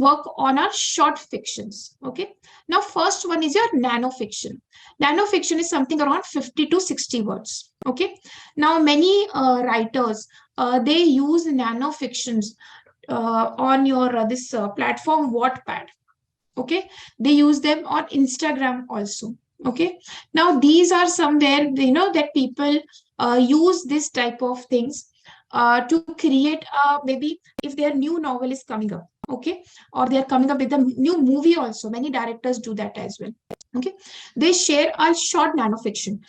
work on our short fictions. Okay. Now, first one is your nano fiction. Nano fiction is something around 50 to 60 words. Okay. Now, many writers, they use nano fictions on your this platform Wattpad. Okay. They use them on Instagram also. Okay. Now, these are somewhere, that people use this type of things to create maybe if their new novel is coming up, okay, or they are coming up with a new movie also. Many directors do that as well. Okay, they share a short nanofiction.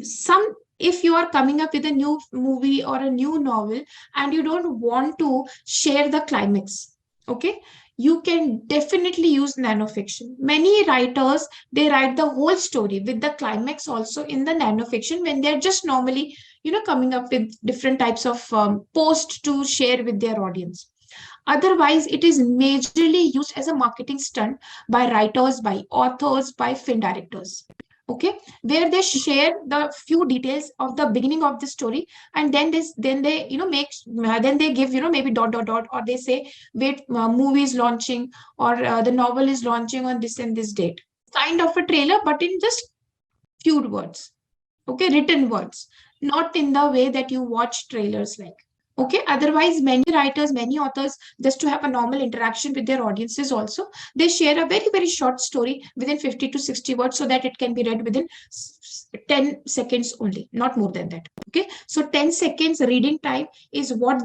Some, if you are coming up with a new movie or a new novel and you don't want to share the climax, okay, you can definitely use nanofiction. Many writers, they write the whole story with the climax also in the nanofiction when they're just normally, coming up with different types of posts to share with their audience. Otherwise, it is majorly used as a marketing stunt by writers, by authors, by film directors. Okay, where they share the few details of the beginning of the story, and then they make then they give maybe dot dot dot, or they say wait, movie is launching, or the novel is launching on this and this date. Kind of a trailer, but in just few words. Okay, written words, not in the way that you watch trailers like. Okay, otherwise many writers, many authors, just to have a normal interaction with their audiences also, they share a very, very short story within 50 to 60 words so that it can be read within 10 seconds only, not more than that. Okay, so 10 seconds reading time is what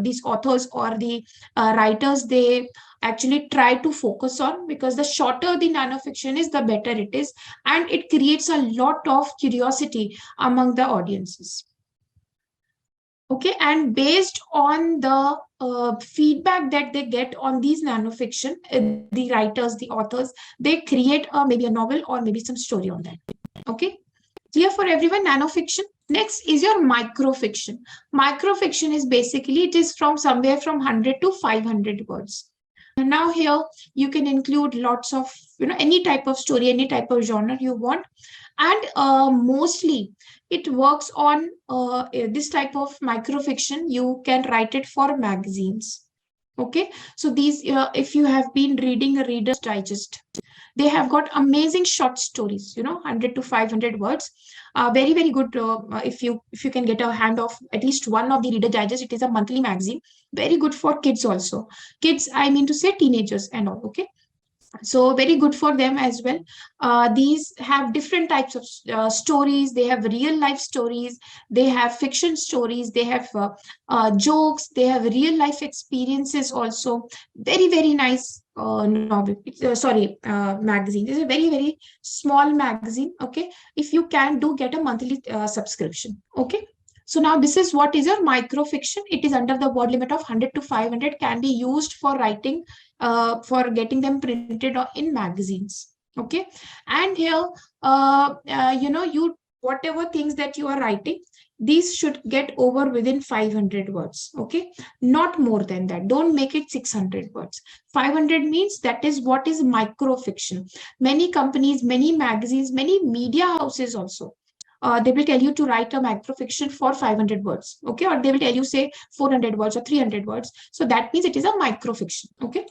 these authors or the writers, they actually try to focus on, because the shorter the nanofiction is, the better it is, and it creates a lot of curiosity among the audiences. Okay, and based on the feedback that they get on these nanofiction, the writers, the authors, they create maybe a novel or maybe some story on that. Okay, clear for everyone, nanofiction. Next is your microfiction. Microfiction is basically, it is from somewhere from 100 to 500 words. And now here you can include lots of, any type of story, any type of genre you want. And mostly it works on this type of microfiction. You can write it for magazines. Okay, so these, if you have been reading a Reader's Digest, they have got amazing short stories, 100 to 500 words. Very, very good. If you can get a hand of at least one of the Reader Digest, it is a monthly magazine. Very good for kids also. Kids, I mean to say teenagers and all. Okay, so very good for them as well. These have different types of stories. They have real life stories, they have fiction stories, they have jokes, they have real life experiences also. Very, very nice novel. Magazine. It's a very, very small magazine. Okay, if you can do get a monthly subscription. Okay, so now this is what is your microfiction. It is under the word limit of 100 to 500, can be used for writing, for getting them printed in magazines. Okay, and here, you whatever things that you are writing, these should get over within 500 words. Okay, not more than that. Don't make it 600 words. 500 means that is what is microfiction. Many companies, many magazines, many media houses also, they will tell you to write a microfiction for 500 words, okay, or they will tell you say 400 words or 300 words. So that means it is a microfiction. Okay,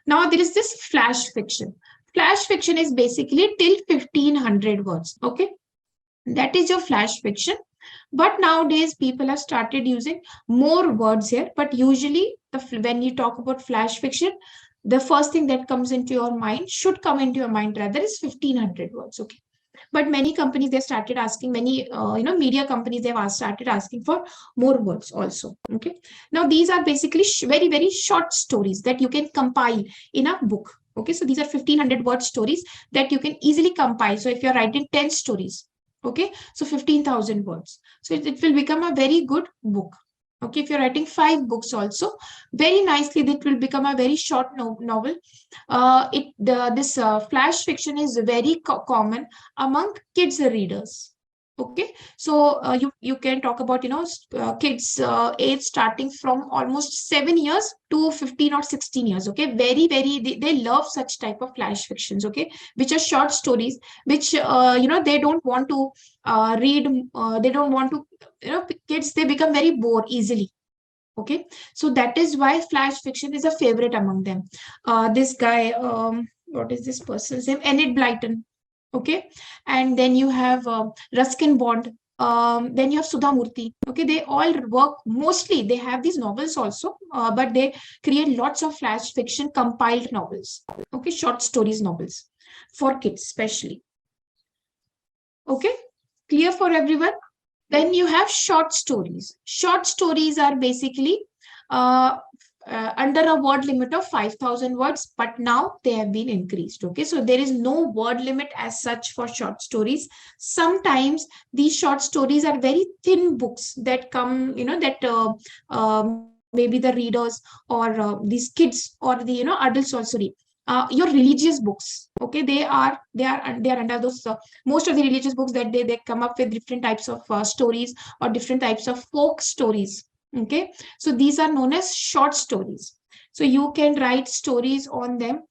now there is this flash fiction. Flash fiction is basically till 1500 words. Okay, that is your flash fiction. But nowadays people have started using more words here. But usually when you talk about flash fiction, the first thing that comes into your mind, should come into your mind rather, is 1500 words. Okay, but many companies, they started asking, many media companies, they've started asking for more words also. Okay, now these are basically very, very short stories that you can compile in a book. Okay, so these are 1500 word stories that you can easily compile. So if you're writing 10 stories, okay, so 15,000 words, so it will become a very good book. Okay, if you're writing 5 books also, very nicely, that will become a very short novel. This flash fiction is very common among kids readers. Okay, so you can talk about kids age starting from almost 7 years to 15 or 16 years. Okay, very, very, they love such type of flash fictions. Okay, which are short stories, which they don't want to read. They don't want to, kids, they become very bored easily. Okay, so that is why flash fiction is a favorite among them. This guy, what is this person's name? Enid Blyton. Okay, and then you have Ruskin Bond. Then you have Sudha Murthy. Okay, they all work mostly. They have these novels also, but they create lots of flash fiction compiled novels. Okay, short stories novels for kids, especially. Okay, clear for everyone? Then you have short stories. Short stories are basically uh, under a word limit of 5,000 words, but now they have been increased. Okay, so there is no word limit as such for short stories. Sometimes these short stories are very thin books that come, that maybe the readers or these kids or the adults also read. Your religious books, okay, they are under those. Most of the religious books that they come up with different types of stories or different types of folk stories. Okay, so these are known as short stories. So you can write stories on them,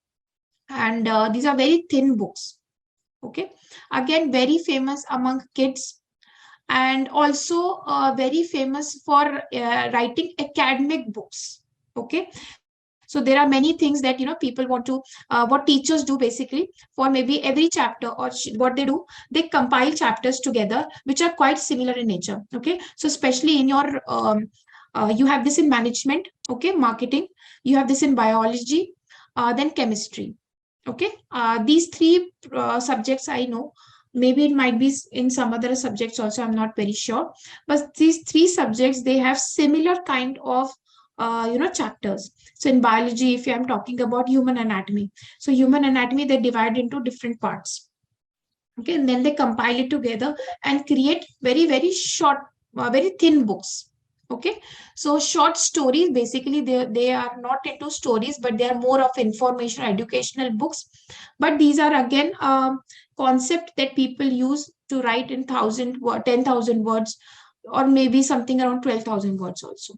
and these are very thin books. Okay, again, very famous among kids, and also very famous for writing academic books. Okay, so there are many things that people want to what teachers do basically for maybe every chapter, or what they do, they compile chapters together which are quite similar in nature. Okay, so especially in your you have this in management, okay, marketing, you have this in biology, then chemistry. Okay, these three subjects I know. Maybe it might be in some other subjects also, I'm not very sure. But these three subjects, they have similar kind of chapters. So in biology, if I'm talking about human anatomy, so human anatomy, they divide into different parts. Okay, and then they compile it together and create very, very short, very thin books. Okay, so short stories, basically they are not into stories, but they are more of information, educational books. But these are again concept that people use to write in 10,000 words, or maybe something around 12,000 words also.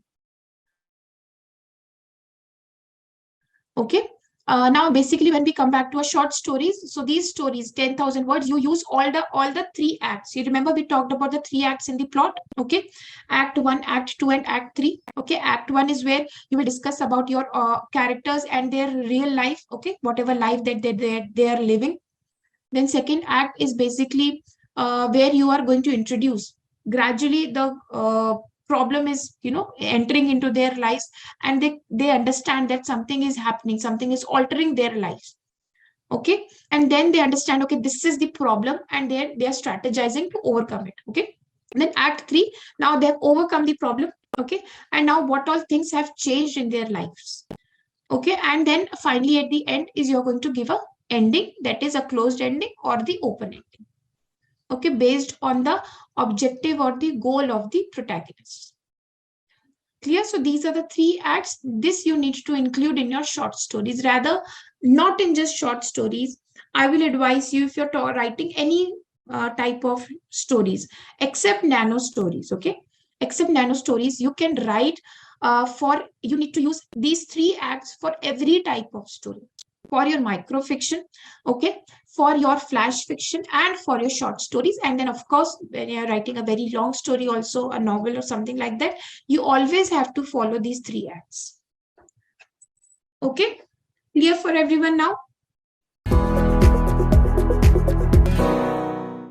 Okay, now basically when we come back to our short stories, so these stories 10,000 words, you use all the three acts. You remember we talked about the three acts in the plot. Okay, act 1, act 2, and act 3. Okay, act 1 is where you will discuss about your characters and their real life. Okay, whatever life that they are living. Then second act is basically where you are going to introduce gradually the problem is entering into their lives, and they understand that something is happening, something is altering their lives. Okay, and then they understand, okay, this is the problem, and they are strategizing to overcome it. Okay, and then act 3, now they have overcome the problem. Okay, and now what all things have changed in their lives. Okay, and then finally at the end is you're going to give a ending, that is a closed ending or the open ending. Okay, based on the objective or the goal of the protagonist. Clear? So these are the three acts. This you need to include in your short stories, rather not in just short stories. I will advise you, if you're writing any type of stories except nano stories. Okay, except nano stories, you can write you need to use these three acts for every type of story, for your microfiction, okay, for your flash fiction, and for your short stories. And then of course when you're writing a very long story, also a novel or something like that, you always have to follow these three acts. Okay, clear for everyone now?